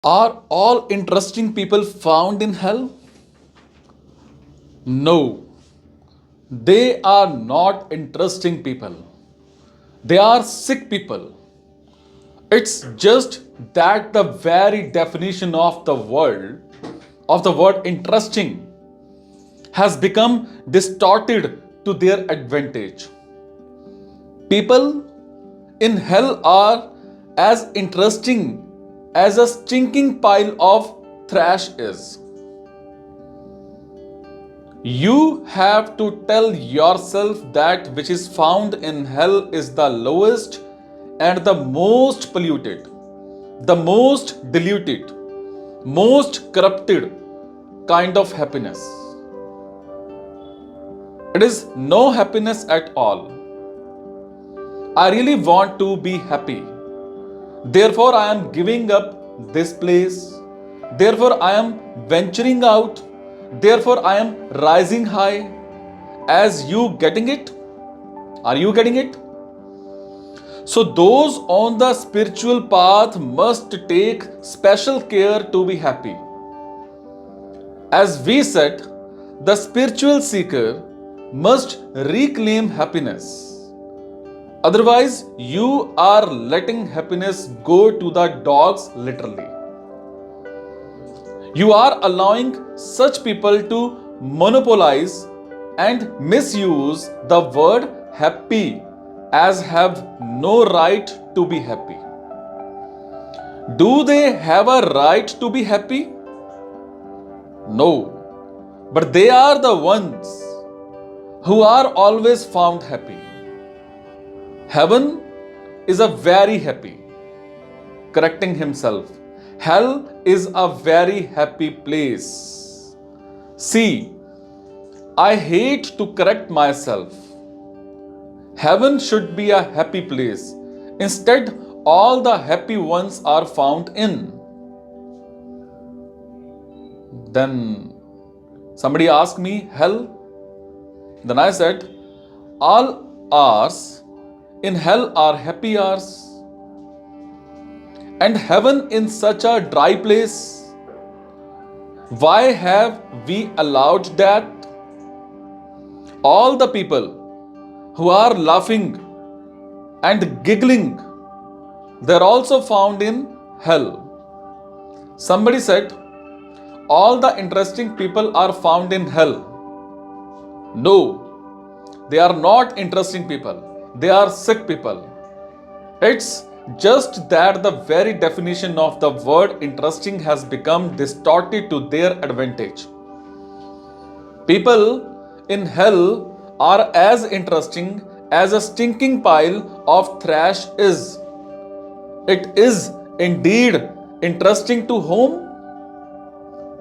Are all interesting people found in hell? No, they are not interesting people. They are sick people. It's just that the very definition of the word interesting, has become distorted to their advantage. People in hell are as interesting as a stinking pile of trash is. You have to tell yourself that which is found in hell is the lowest and the most polluted, the most diluted, most corrupted kind of happiness. It is no happiness at all. I really want to be happy. Therefore, I am giving up this place. Therefore, I am venturing out. Therefore, I am rising high. As you getting it? Are you getting it? So, those on the spiritual path must take special care to be happy. As we said, the spiritual seeker must reclaim happiness. Otherwise, you are letting happiness go to the dogs literally. You are allowing such people to monopolize and misuse the word happy as have no right to be happy. Do they have a right to be happy? No. But they are the ones who are always found happy. Heaven is a very happy, correcting himself. Hell is a very happy place. See, I hate to correct myself. Heaven should be a happy place. Instead, all the happy ones are found in. Then somebody asked me, hell? Then I said, all hours in hell are happy hours. And heaven in such a dry place. Why have we allowed that? All the people who are laughing and giggling, they're also found in hell. Somebody said, all the interesting people are found in hell. No, they are not interesting people. They are sick people. It's just that the very definition of the word interesting has become distorted to their advantage. People in hell are as interesting as a stinking pile of trash is. It is indeed interesting to whom?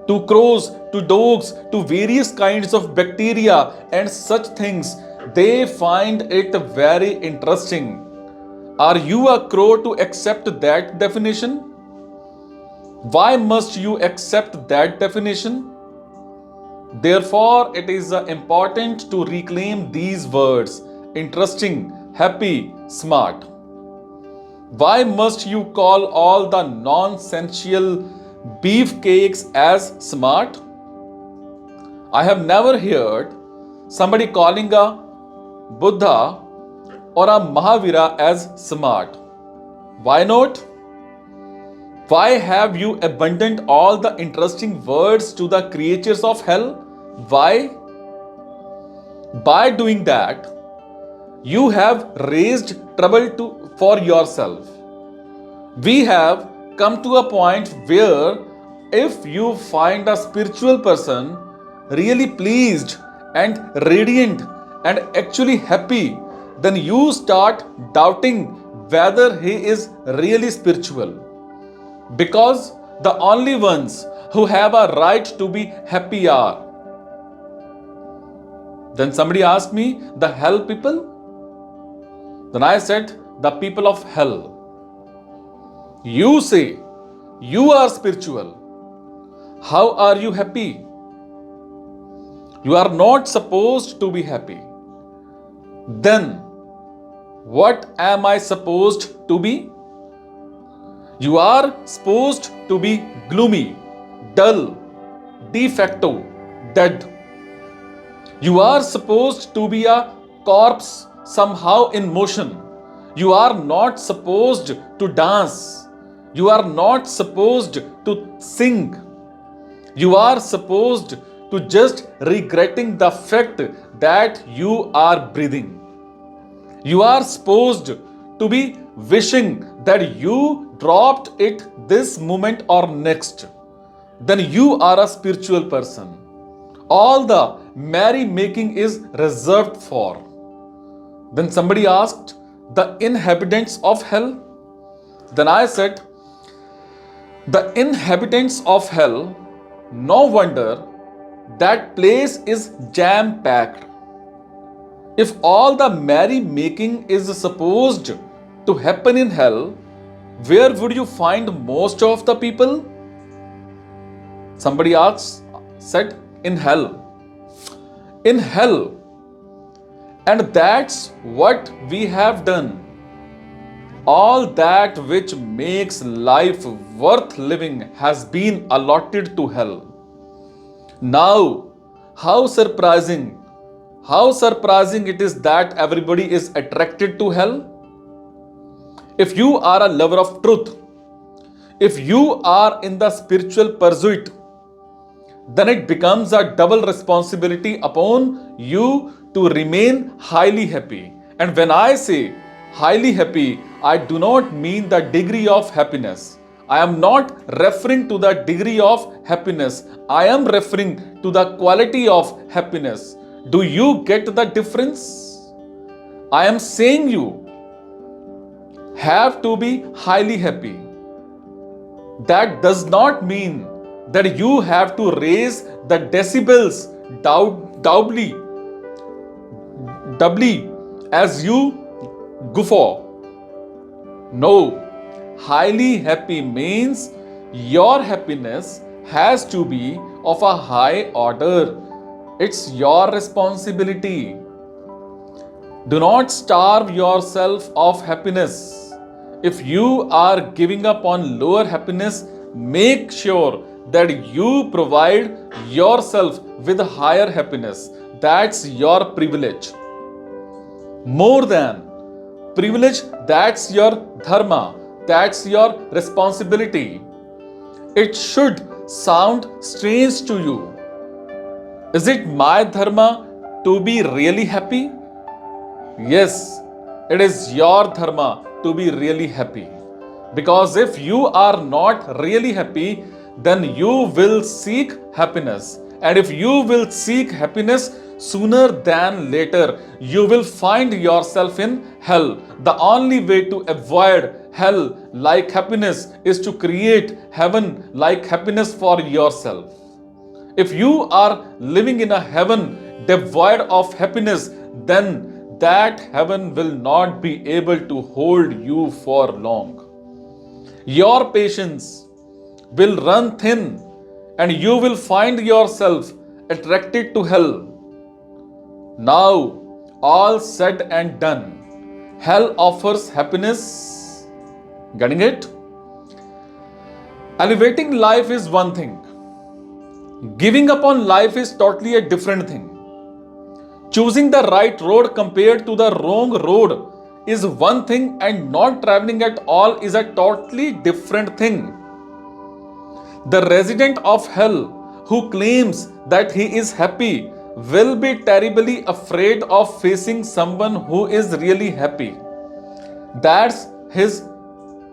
To crows, to dogs, to various kinds of bacteria and such things. They find it very interesting. Are you a crow to accept that definition? Why must you accept that definition? Therefore, it is important to reclaim these words: interesting, happy, smart. Why must you call all the nonsensical beefcakes as smart? I have never heard somebody calling a Buddha or a Mahavira as smart. Why not? Why have you abandoned all the interesting words to the creatures of hell? Why? By doing that, you have raised trouble for yourself. We have come to a point where if you find a spiritual person really pleased and radiant and actually happy, then you start doubting whether he is really spiritual. Because the only ones who have a right to be happy are. Then somebody asked me, the hell people? Then I said, the people of hell. You say, you are spiritual. How are you happy? You are not supposed to be happy. Then, what am I supposed to be? You are supposed to be gloomy, dull, de facto, dead. You are supposed to be a corpse somehow in motion. You are not supposed to dance. You are not supposed to sing. You are supposed to just regretting the fact that you are breathing. You are supposed to be wishing that you dropped it this moment or next. Then you are a spiritual person. All the merry making is reserved for. Then somebody asked, the inhabitants of hell? Then I said, the inhabitants of hell, no wonder that place is jam packed. If all the merry making is supposed to happen in hell, where would you find most of the people? Somebody asked, said, in hell. In hell. And that's what we have done. All that which makes life worth living has been allotted to hell. Now, how surprising it is that everybody is attracted to hell. If you are a lover of truth, if you are in the spiritual pursuit, then it becomes a double responsibility upon you to remain highly happy. And when I say highly happy, I do not mean the degree of happiness. I am not referring to the degree of happiness. I am referring to the quality of happiness. Do you get the difference? I am saying you have to be highly happy. That does not mean that you have to raise the decibels doubly as you guffaw. No, highly happy means your happiness has to be of a high order. It's your responsibility. Do not starve yourself of happiness. If you are giving up on lower happiness, make sure that you provide yourself with higher happiness. That's your privilege. More than privilege, that's your dharma, that's your responsibility. It should sound strange to you. Is it my dharma to be really happy? Yes, it is your dharma to be really happy. Because if you are not really happy, then you will seek happiness. And if you will seek happiness, sooner than later, you will find yourself in hell. The only way to avoid hell like happiness is to create heaven like happiness for yourself. If you are living in a heaven devoid of happiness, then that heaven will not be able to hold you for long. Your patience will run thin and you will find yourself attracted to hell. Now, all said and done, hell offers happiness. Getting it? Elevating life is one thing. Giving up on life is totally a different thing. Choosing the right road compared to the wrong road is one thing, and not traveling at all is a totally different thing. The resident of hell who claims that he is happy will be terribly afraid of facing someone who is really happy. That's his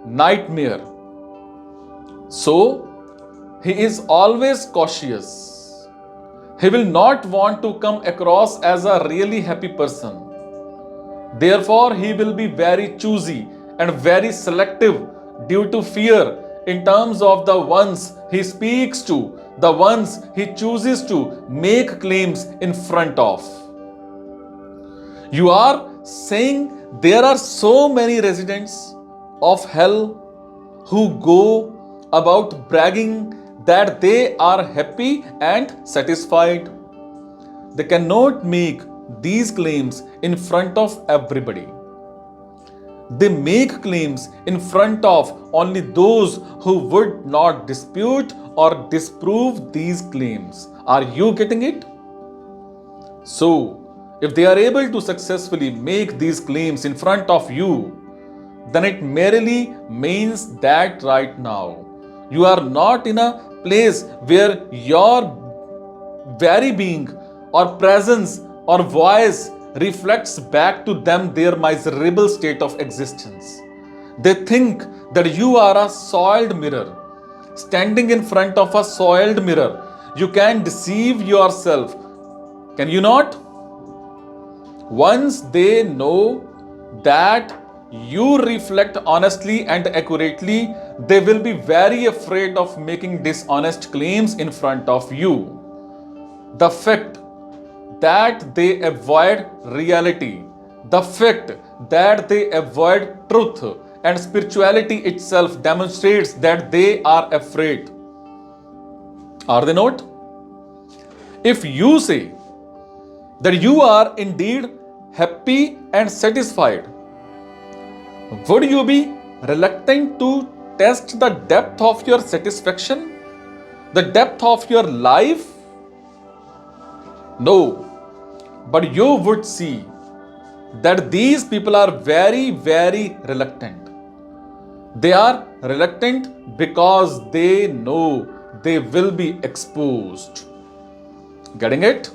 nightmare. So, he is always cautious. He will not want to come across as a really happy person. Therefore, he will be very choosy and very selective due to fear in terms of the ones he speaks to, the ones he chooses to make claims in front of. You are saying there are so many residents of hell who go about bragging that they are happy and satisfied. They cannot make these claims in front of everybody. They make claims in front of only those who would not dispute or disprove these claims. Are you getting it? So, if they are able to successfully make these claims in front of you, then it merely means that right now you are not in a place where your very being or presence or voice reflects back to them their miserable state of existence. They think that you are a soiled mirror. Standing in front of a soiled mirror, you can deceive yourself. Can you not? Once they know that you reflect honestly and accurately, they will be very afraid of making dishonest claims in front of you. The fact that they avoid reality, the fact that they avoid truth and spirituality itself demonstrates that they are afraid. Are they not? If you say that you are indeed happy and satisfied, would you be reluctant to test the depth of your satisfaction, the depth of your life? No, but you would see that these people are very, very reluctant. They are reluctant because they know they will be exposed. Getting it?